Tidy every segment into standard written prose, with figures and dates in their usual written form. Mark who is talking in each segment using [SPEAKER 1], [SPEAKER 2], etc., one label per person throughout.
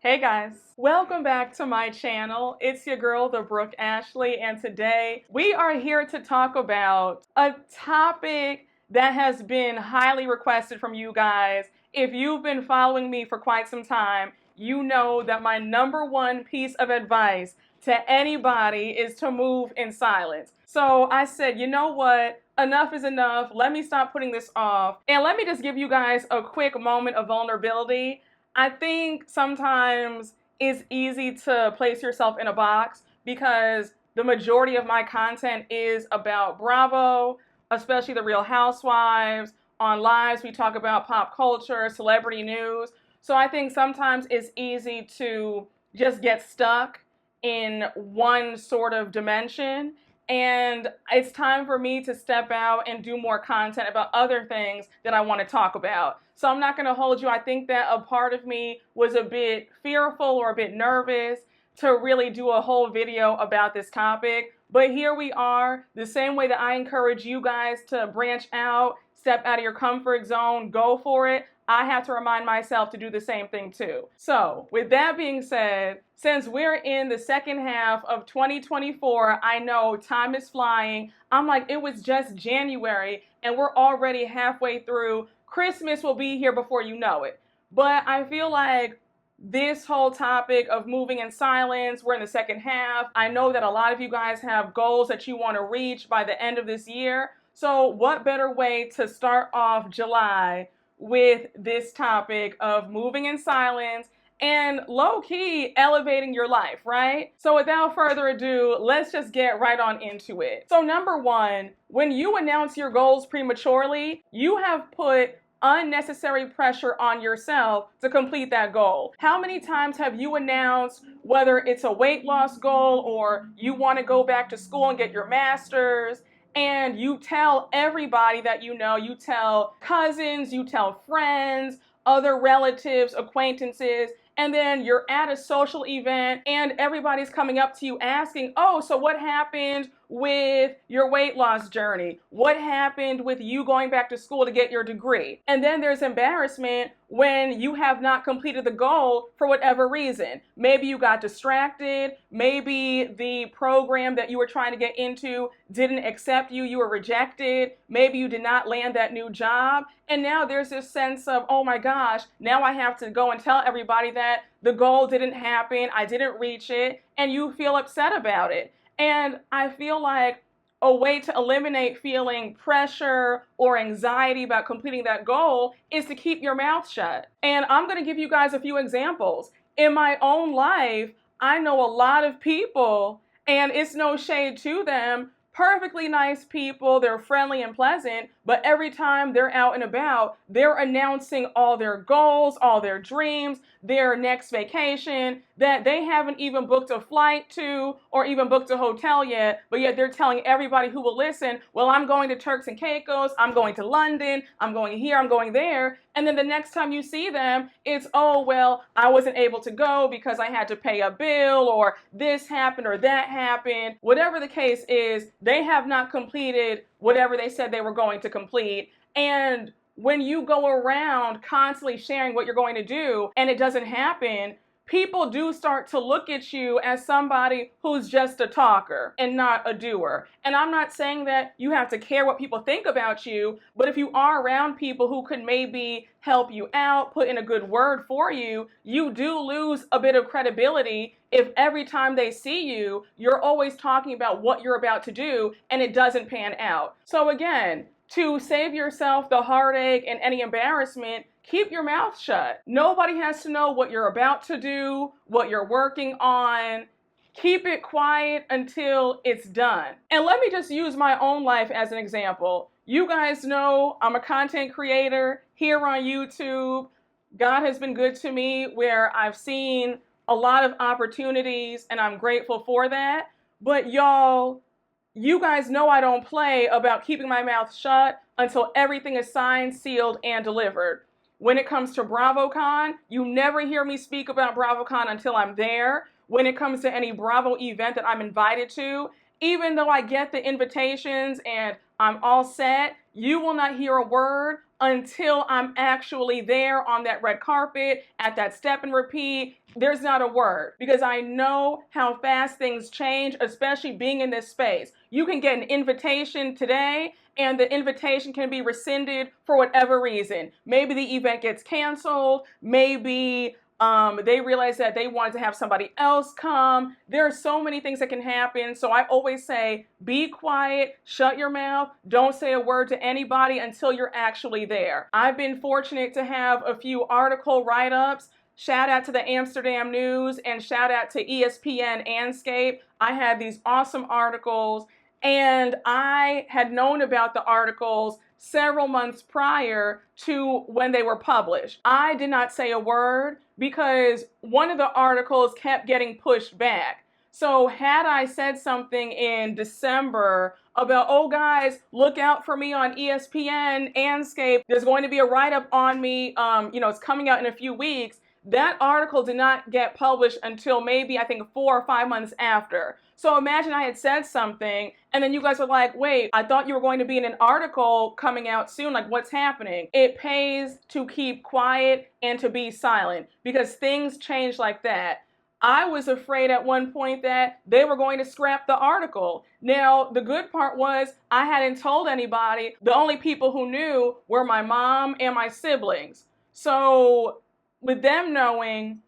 [SPEAKER 1] Hey guys, welcome back to my channel. It's your girl, the Brooke Ashley, and today we are here to talk about a topic that has been highly requested from you guys. If you've been following me for quite some time, you know that my number one piece of advice to anybody is to move in silence. So I said, you know what? Enough is enough. Let me stop putting this off. And let me just give you guys a quick moment of vulnerability. I think sometimes it's easy to place yourself in a box because the majority of my content is about Bravo, especially the Real Housewives. On lives, we talk about pop culture, celebrity news. So I think sometimes it's easy to just get stuck in one sort of dimension. And it's time for me to step out and do more content about other things that I want to talk about. So I'm not going to hold you. I think that a part of me was a bit fearful or a bit nervous to really do a whole video about this topic. But here we are, the same way that I encourage you guys to branch out, step out of your comfort zone, go for it. I have to remind myself to do the same thing too. So with that being said, since we're in the second half of 2024, I know time is flying. I'm like, it was just January and we're already halfway through. Christmas will be here before you know it. But I feel like this whole topic of moving in silence, we're in the second half. I know that a lot of you guys have goals that you want to reach by the end of this year. So what better way to start off July with this topic of moving in silence and low-key elevating your life, right? So without further ado, let's just get right on into it. So number one, when you announce your goals prematurely, you have put unnecessary pressure on yourself to complete that goal. How many times have you announced whether it's a weight loss goal or you want to go back to school and get your master's, and you tell everybody that you know, you tell cousins, you tell friends, other relatives, acquaintances, and then you're at a social event and everybody's coming up to you asking, oh, so what happened with your weight loss journey? What happened with you going back to school to get your degree? And then there's embarrassment when you have not completed the goal for whatever reason. Maybe you got distracted. Maybe the program that you were trying to get into didn't accept you. You were rejected. Maybe you did not land that new job. And now there's this sense of, oh my gosh, now I have to go and tell everybody that the goal didn't happen. I didn't reach it. And you feel upset about it. And I feel like a way to eliminate feeling pressure or anxiety about completing that goal is to keep your mouth shut. And I'm going to give you guys a few examples. In my own life, I know a lot of people, and it's no shade to them, perfectly nice people, they're friendly and pleasant, but every time they're out and about, they're announcing all their goals, all their dreams, their next vacation that they haven't even booked a flight to or even booked a hotel yet, but yet they're telling everybody who will listen, well, I'm going to Turks and Caicos, I'm going to London, I'm going here, I'm going there, and then the next time you see them, it's, oh, well, I wasn't able to go because I had to pay a bill, or this happened or that happened. Whatever the case is, they have not completed whatever they said they were going to complete. And when you go around constantly sharing what you're going to do and it doesn't happen, people do start to look at you as somebody who's just a talker and not a doer. And I'm not saying that you have to care what people think about you, but if you are around people who could maybe help you out, put in a good word for you, you do lose a bit of credibility if every time they see you, you're always talking about what you're about to do and it doesn't pan out. So again, to save yourself the heartache and any embarrassment, keep your mouth shut. Nobody has to know what you're about to do, what you're working on. Keep it quiet until it's done. And let me just use my own life as an example. You guys know I'm a content creator here on YouTube. God has been good to me where I've seen a lot of opportunities and I'm grateful for that. But y'all, you guys know I don't play about keeping my mouth shut until everything is signed, sealed, and delivered. When it comes to BravoCon, you never hear me speak about BravoCon until I'm there. When it comes to any Bravo event that I'm invited to, even though I get the invitations and I'm all set, you will not hear a word until I'm actually there on that red carpet, at that step and repeat. There's not a word, because I know how fast things change, especially being in this space. You can get an invitation today and the invitation can be rescinded for whatever reason. Maybe the event gets canceled, maybe they realize that they wanted to have somebody else come. There are so many things that can happen. So I always say, be quiet, shut your mouth, don't say a word to anybody until you're actually there. I've been fortunate to have a few article write-ups. Shout out to the Amsterdam News and shout out to ESPN Anscape. I had these awesome articles, and I had known about the articles several months prior to when they were published. I did not say a word because one of the articles kept getting pushed back. So had I said something in December about, oh guys, look out for me on ESPN Anscape, there's going to be a write-up on me, it's coming out in a few weeks, that article did not get published until maybe, I think, 4 or 5 months after. So imagine I had said something and then you guys were like, wait, I thought you were going to be in an article coming out soon. Like, what's happening? It pays to keep quiet and to be silent because things change like that. I was afraid at one point that they were going to scrap the article. Now, the good part was I hadn't told anybody. The only people who knew were my mom and my siblings. So with them knowing,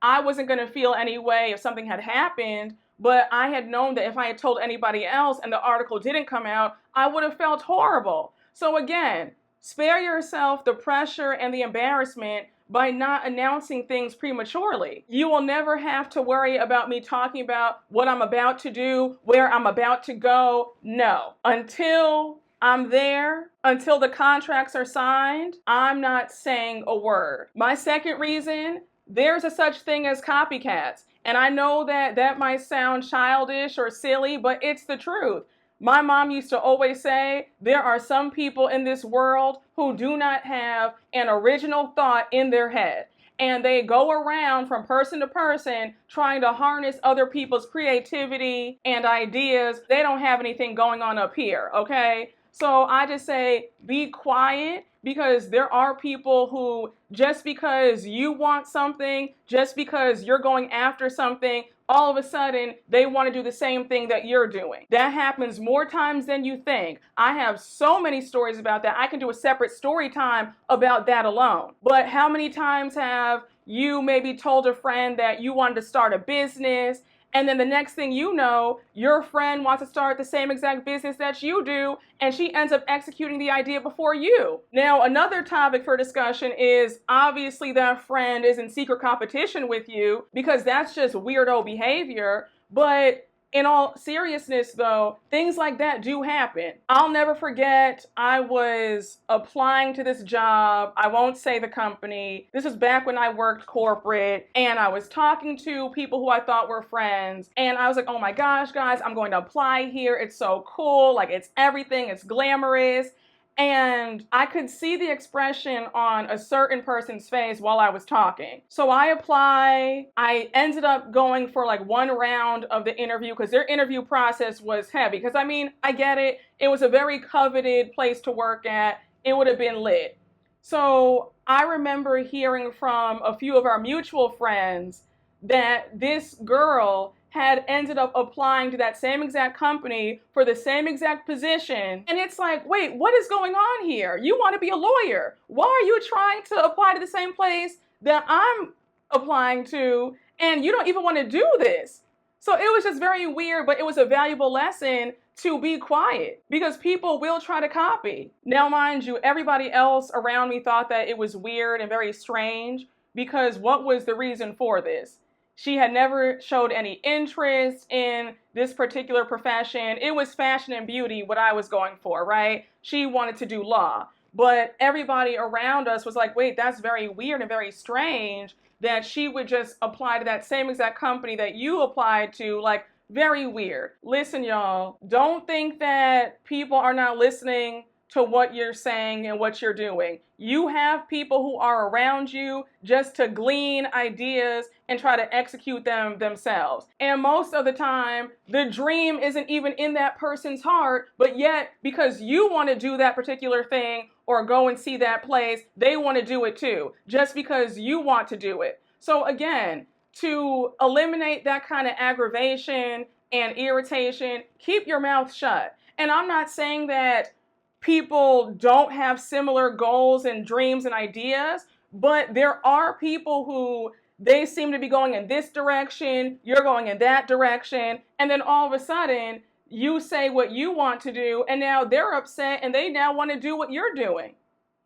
[SPEAKER 1] I wasn't going to feel any way if something had happened, but I had known that if I had told anybody else and the article didn't come out, I would have felt horrible. So again, spare yourself the pressure and the embarrassment by not announcing things prematurely. You will never have to worry about me talking about what I'm about to do, where I'm about to go. No. Until I'm there, until the contracts are signed, I'm not saying a word. My second reason, there's a such thing as copycats. And I know that that might sound childish or silly, but it's the truth. My mom used to always say, there are some people in this world who do not have an original thought in their head. And they go around from person to person trying to harness other people's creativity and ideas. They don't have anything going on up here, okay? So I just say, be quiet, because there are people who, just because you want something, just because you're going after something, all of a sudden they want to do the same thing that you're doing. That happens more times than you think. I have so many stories about that. I can do a separate story time about that alone. But how many times have you maybe told a friend that you wanted to start a business, and then the next thing you know, your friend wants to start the same exact business that you do, and she ends up executing the idea before you. Now, another topic for discussion is obviously that friend is in secret competition with you, because that's just weirdo behavior. But in all seriousness, though, things like that do happen. I'll never forget, I was applying to this job. I won't say the company. This was back when I worked corporate, and I was talking to people who I thought were friends, and I was like, oh my gosh, guys, I'm going to apply here. It's so cool. Like, it's everything. It's glamorous. And I could see the expression on a certain person's face while I was talking. So I apply. I ended up going for like one round of the interview because their interview process was heavy. Because I mean, I get it. It was a very coveted place to work at. It would have been lit. So I remember hearing from a few of our mutual friends that this girl had ended up applying to that same exact company for the same exact position. And it's like, wait, what is going on here? You want to be a lawyer. Why are you trying to apply to the same place that I'm applying to, and you don't even want to do this? So it was just very weird, but it was a valuable lesson to be quiet, because people will try to copy. Now, mind you, everybody else around me thought that it was weird and very strange, because what was the reason for this? She had never showed any interest in this particular profession. It was fashion and beauty, what I was going for, right? She wanted to do law. But everybody around us was like, wait, that's very weird and very strange that she would just apply to that same exact company that you applied to. Like, very weird. Listen, y'all, don't think that people are not listening to what you're saying and what you're doing. You have people who are around you just to glean ideas and try to execute them themselves. And most of the time, the dream isn't even in that person's heart, but yet because you want to do that particular thing, or go and see that place, they want to do it too, just because you want to do it. So again, to eliminate that kind of aggravation and irritation, keep your mouth shut. And I'm not saying that people don't have similar goals and dreams and ideas, but there are people who they seem to be going in this direction, you're going in that direction, and then all of a sudden you say what you want to do, and now they're upset and they now want to do what you're doing.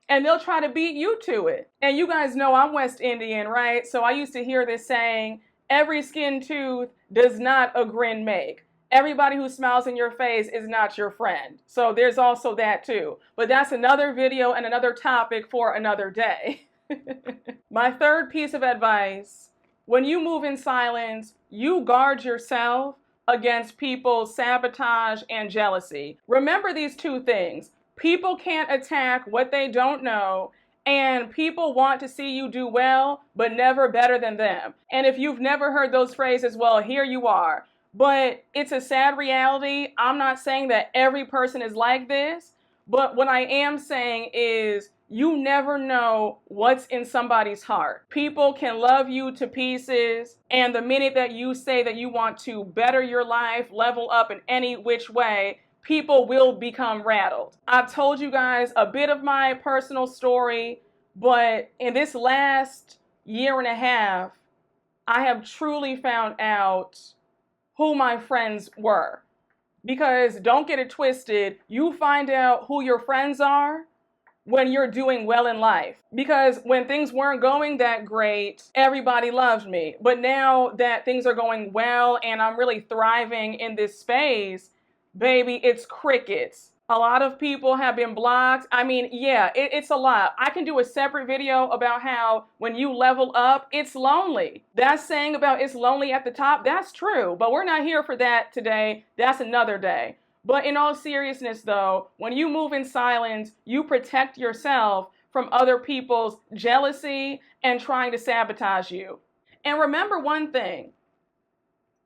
[SPEAKER 1] And they'll try to beat you to it. And you guys know I'm West Indian, right? So I used to hear this saying, every skin tooth does not a grin make. Everybody who smiles in your face is not your friend. So there's also that too. But that's another video and another topic for another day. My third piece of advice, when you move in silence, you guard yourself against people's sabotage and jealousy. Remember these two things. People can't attack what they don't know, and people want to see you do well, but never better than them. And if you've never heard those phrases, well, here you are. But it's a sad reality. I'm not saying that every person is like this, but what I am saying is you never know what's in somebody's heart. People can love you to pieces, and the minute that you say that you want to better your life, level up in any which way, people will become rattled. I've told you guys a bit of my personal story, but in this last year and a half, I have truly found out who my friends were. Because don't get it twisted, you find out who your friends are when you're doing well in life. Because when things weren't going that great, everybody loved me. But now that things are going well and I'm really thriving in this space, baby, it's crickets. A lot of people have been blocked. I mean, yeah, it's a lot. I can do a separate video about how when you level up, it's lonely. That's saying about it's lonely at the top, that's true. But we're not here for that today. That's another day. But in all seriousness, though, when you move in silence, you protect yourself from other people's jealousy and trying to sabotage you. And remember one thing.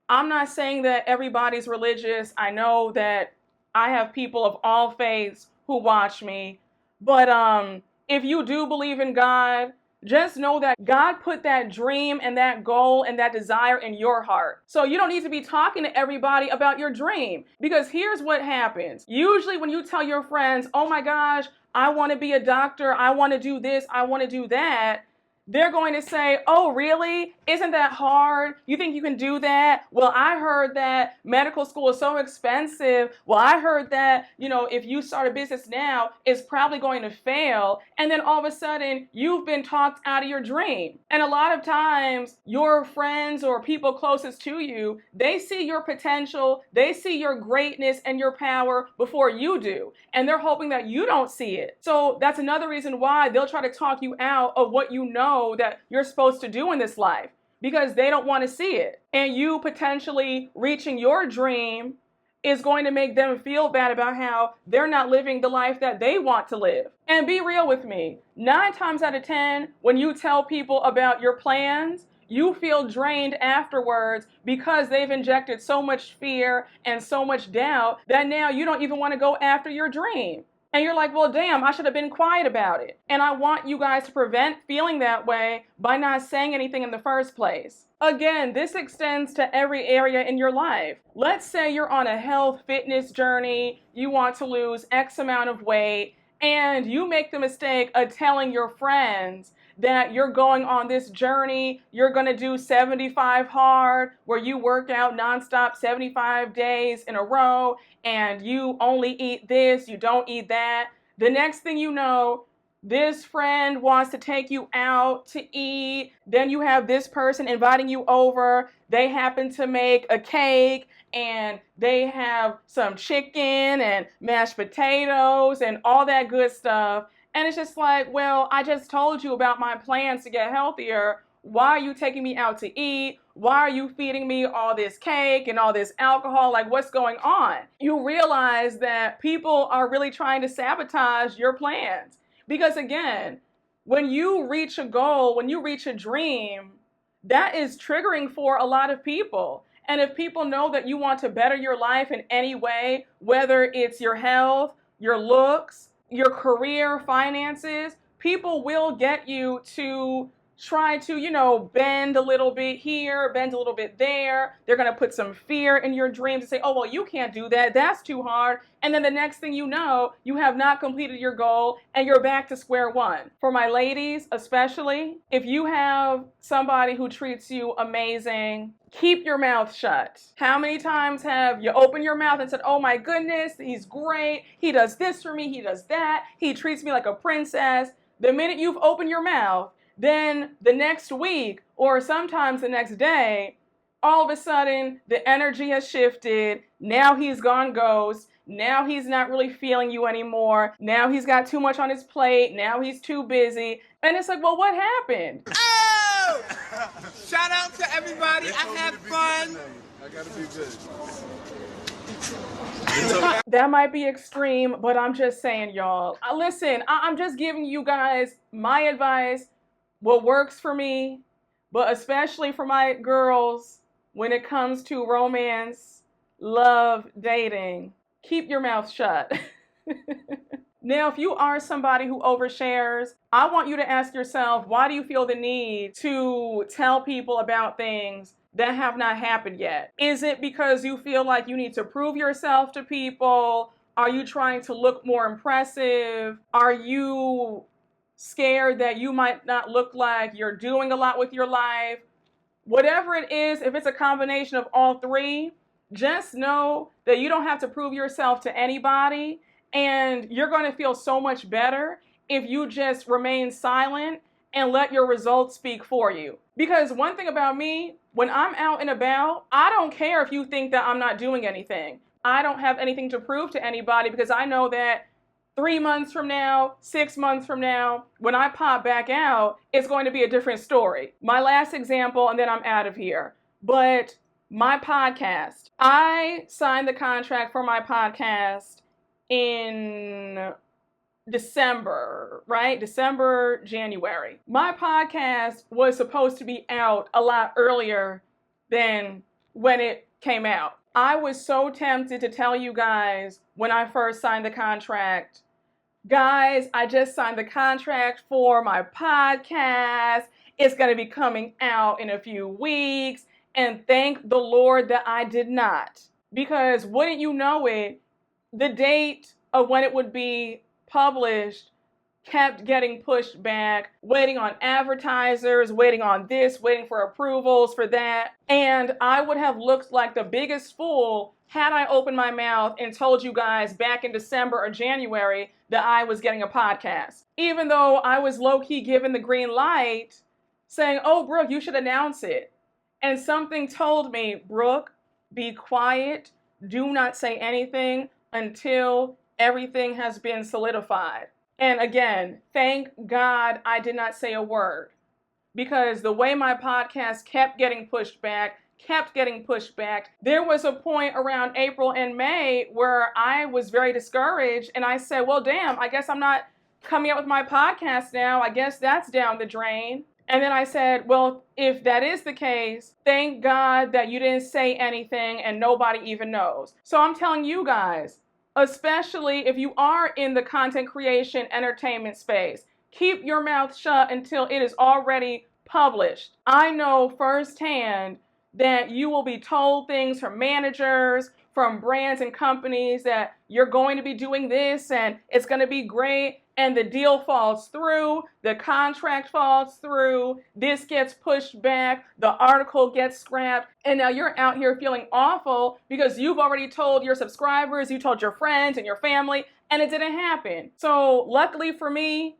[SPEAKER 1] I'm not saying that everybody's religious. I know that I have people of all faiths who watch me. But if you do believe in God, just know that God put that dream and that goal and that desire in your heart. So you don't need to be talking to everybody about your dream. Because here's what happens. Usually when you tell your friends, oh my gosh, I want to be a doctor, I want to do this, I want to do that, they're going to say, oh, really? Isn't that hard? You think you can do that? Well, I heard that medical school is so expensive. Well, I heard that, if you start a business now, it's probably going to fail. And then all of a sudden, you've been talked out of your dream. And a lot of times, your friends or people closest to you, they see your potential, they see your greatness and your power before you do. And they're hoping that you don't see it. So that's another reason why they'll try to talk you out of what you know that you're supposed to do in this life, because they don't want to see it. And you potentially reaching your dream is going to make them feel bad about how they're not living the life that they want to live. And be real with me, 9 times out of 10, when you tell people about your plans, you feel drained afterwards because they've injected so much fear and so much doubt that now you don't even want to go after your dream. And you're like, well, damn, I should have been quiet about it. And I want you guys to prevent feeling that way by not saying anything in the first place. Again, this extends to every area in your life. Let's say you're on a health fitness journey, you want to lose X amount of weight, and you make the mistake of telling your friends that you're going on this journey, you're going to do 75 hard, where you work out nonstop 75 days in a row, and you only eat this, you don't eat that. The next thing you know, this friend wants to take you out to eat. Then you have this person inviting you over. They happen to make a cake, and they have some chicken and mashed potatoes and all that good stuff. And it's just like, well, I just told you about my plans to get healthier. Why are you taking me out to eat? Why are you feeding me all this cake and all this alcohol? Like, what's going on? You realize that people are really trying to sabotage your plans. Because again, when you reach a goal, when you reach a dream, that is triggering for a lot of people. And if people know that you want to better your life in any way, whether it's your health, your looks, your career, finances, people will get you to try to, bend a little bit here, bend a little bit there. They're going to put some fear in your dreams and say, oh, well, you can't do that. That's too hard. And then the next thing you know, you have not completed your goal and you're back to square one. For my ladies, especially, if you have somebody who treats you amazing, keep your mouth shut. How many times have you opened your mouth and said, oh my goodness, he's great. He does this for me. He does that. He treats me like a princess. The minute you've opened your mouth, then the next week or sometimes the next day, all of a sudden the energy has shifted. Now he's gone ghost. Now he's not really feeling you anymore. Now he's got too much on his plate. Now he's too busy. And it's like, well, what happened?
[SPEAKER 2] Oh! Shout out to everybody. I had fun.
[SPEAKER 3] I gotta be good.
[SPEAKER 1] That might be extreme, but I'm just saying, y'all. Listen, I'm just giving you guys my advice, what works for me, but especially for my girls when it comes to romance, love, dating. Keep your mouth shut. Now, if you are somebody who overshares, I want you to ask yourself, why do you feel the need to tell people about things that have not happened yet? Is it because you feel like you need to prove yourself to people? Are you trying to look more impressive? Are you scared that you might not look like you're doing a lot with your life? Whatever it is, if it's a combination of all three, just know that you don't have to prove yourself to anybody, and you're going to feel so much better if you just remain silent and let your results speak for you. Because one thing about me, when I'm out and about, I don't care if you think that I'm not doing anything. I don't have anything to prove to anybody because I know that 3 months from now, 6 months from now, when I pop back out, it's going to be a different story. My last example, and then I'm out of here. But my podcast, I signed the contract for my podcast in December, right? December, January. My podcast was supposed to be out a lot earlier than when it came out. I was so tempted to tell you guys when I first signed the contract, guys, I just signed the contract for my podcast. It's going to be coming out in a few weeks. And thank the Lord that I did not. Because wouldn't you know it, the date of when it would be published kept getting pushed back, waiting on advertisers, waiting on this, waiting for approvals for that. And I would have looked like the biggest fool had I opened my mouth and told you guys back in December or January that I was getting a podcast. Even though I was low-key given the green light, saying, oh, Brooke, you should announce it. And something told me, Brooke, be quiet. Do not say anything until everything has been solidified. And again, thank God I did not say a word. Because the way my podcast kept getting pushed back, there was a point around April and May where I was very discouraged. And I said, well, damn, I guess I'm not coming out with my podcast now. I guess that's down the drain. And then I said, well, if that is the case, thank God that you didn't say anything and nobody even knows. So I'm telling you guys, especially if you are in the content creation entertainment space, keep your mouth shut until it is already published. I know firsthand that you will be told things from managers, from brands and companies that you're going to be doing this and it's going to be great. And the deal falls through, the contract falls through, this gets pushed back, the article gets scrapped, and now you're out here feeling awful because you've already told your subscribers, you told your friends and your family, and it didn't happen. So luckily for me,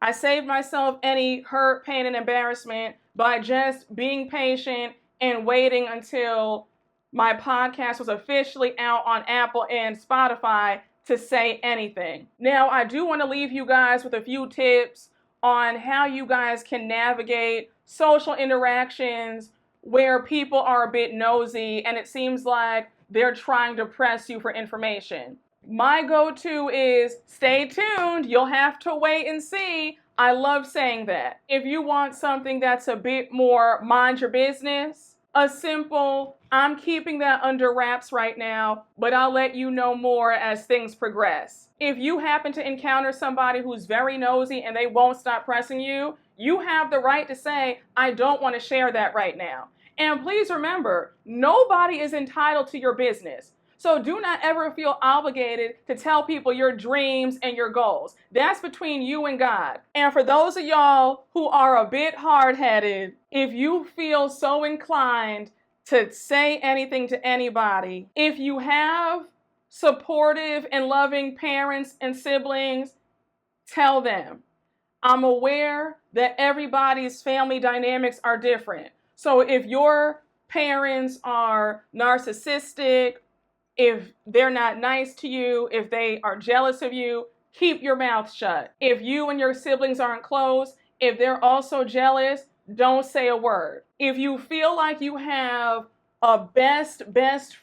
[SPEAKER 1] I saved myself any hurt, pain, and embarrassment by just being patient and waiting until my podcast was officially out on Apple and Spotify to say anything. Now, I do want to leave you guys with a few tips on how you guys can navigate social interactions where people are a bit nosy and it seems like they're trying to press you for information. My go-to is stay tuned. You'll have to wait and see. I love saying that. If you want something that's a bit more mind your business, a simple, I'm keeping that under wraps right now, but I'll let you know more as things progress. If you happen to encounter somebody who's very nosy and they won't stop pressing you, you have the right to say, I don't want to share that right now. And please remember, nobody is entitled to your business. So do not ever feel obligated to tell people your dreams and your goals. That's between you and God. And for those of y'all who are a bit hard-headed, if you feel so inclined to say anything to anybody, if you have supportive and loving parents and siblings, tell them. I'm aware that everybody's family dynamics are different. So if your parents are narcissistic, if they're not nice to you, if they are jealous of you, keep your mouth shut. If you and your siblings aren't close, if they're also jealous, don't say a word. If you feel like you have a best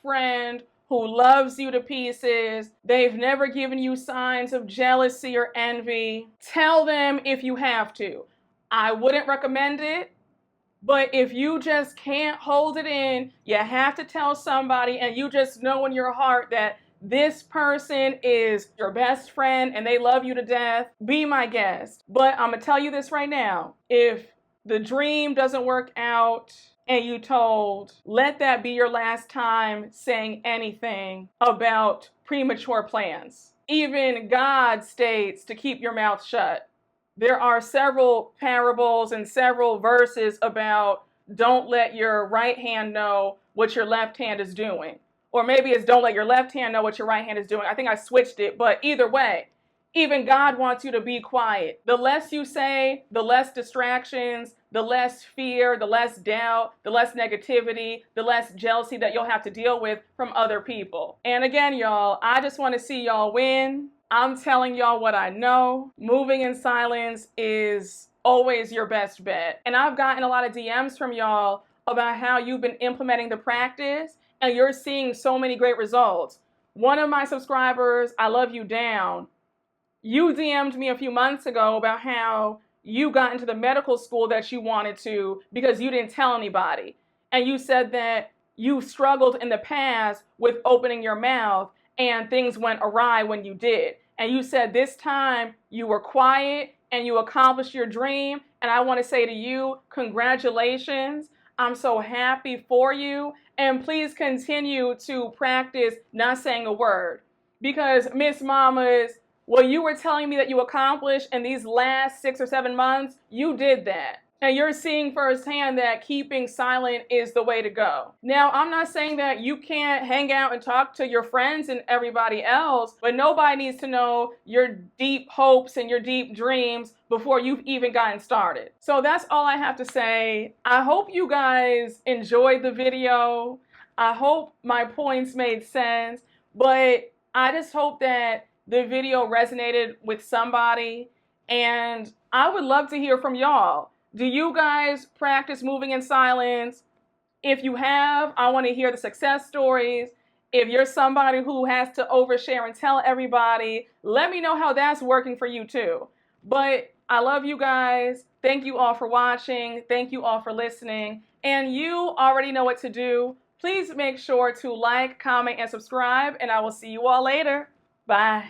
[SPEAKER 1] friend who loves you to pieces, they've never given you signs of jealousy or envy, tell them if you have to. I wouldn't recommend it. But if you just can't hold it in, you have to tell somebody, and you just know in your heart that this person is your best friend and they love you to death, be my guest. But I'm going to tell you this right now. If the dream doesn't work out and you told, let that be your last time saying anything about premature plans. Even God states to keep your mouth shut. There are several parables and several verses about don't let your right hand know what your left hand is doing. Or maybe it's don't let your left hand know what your right hand is doing. I think I switched it, but either way, even God wants you to be quiet. The less you say, the less distractions, the less fear, the less doubt, the less negativity, the less jealousy that you'll have to deal with from other people. And again, y'all, I just want to see y'all win. I'm telling y'all what I know. Moving in silence is always your best bet. And I've gotten a lot of DMs from y'all about how you've been implementing the practice and you're seeing so many great results. One of my subscribers, I love you down, you DM'd me a few months ago about how you got into the medical school that you wanted to because you didn't tell anybody. And you said that you struggled in the past with opening your mouth and things went awry when you did. And you said this time you were quiet and you accomplished your dream. And I want to say to you, congratulations. I'm so happy for you. And please continue to practice not saying a word. Because Miss Mamas, what you were telling me that you accomplished in these last 6 or 7 months, you did that. And you're seeing firsthand that keeping silent is the way to go. Now, I'm not saying that you can't hang out and talk to your friends and everybody else, but nobody needs to know your deep hopes and your deep dreams before you've even gotten started. So that's all I have to say. I hope you guys enjoyed the video. I hope my points made sense, but I just hope that the video resonated with somebody, and I would love to hear from y'all. Do you guys practice moving in silence? If you have, I want to hear the success stories. If you're somebody who has to overshare and tell everybody, let me know how that's working for you too. But I love you guys. Thank you all for watching. Thank you all for listening. And you already know what to do. Please make sure to like, comment, and subscribe, and I will see you all later. Bye.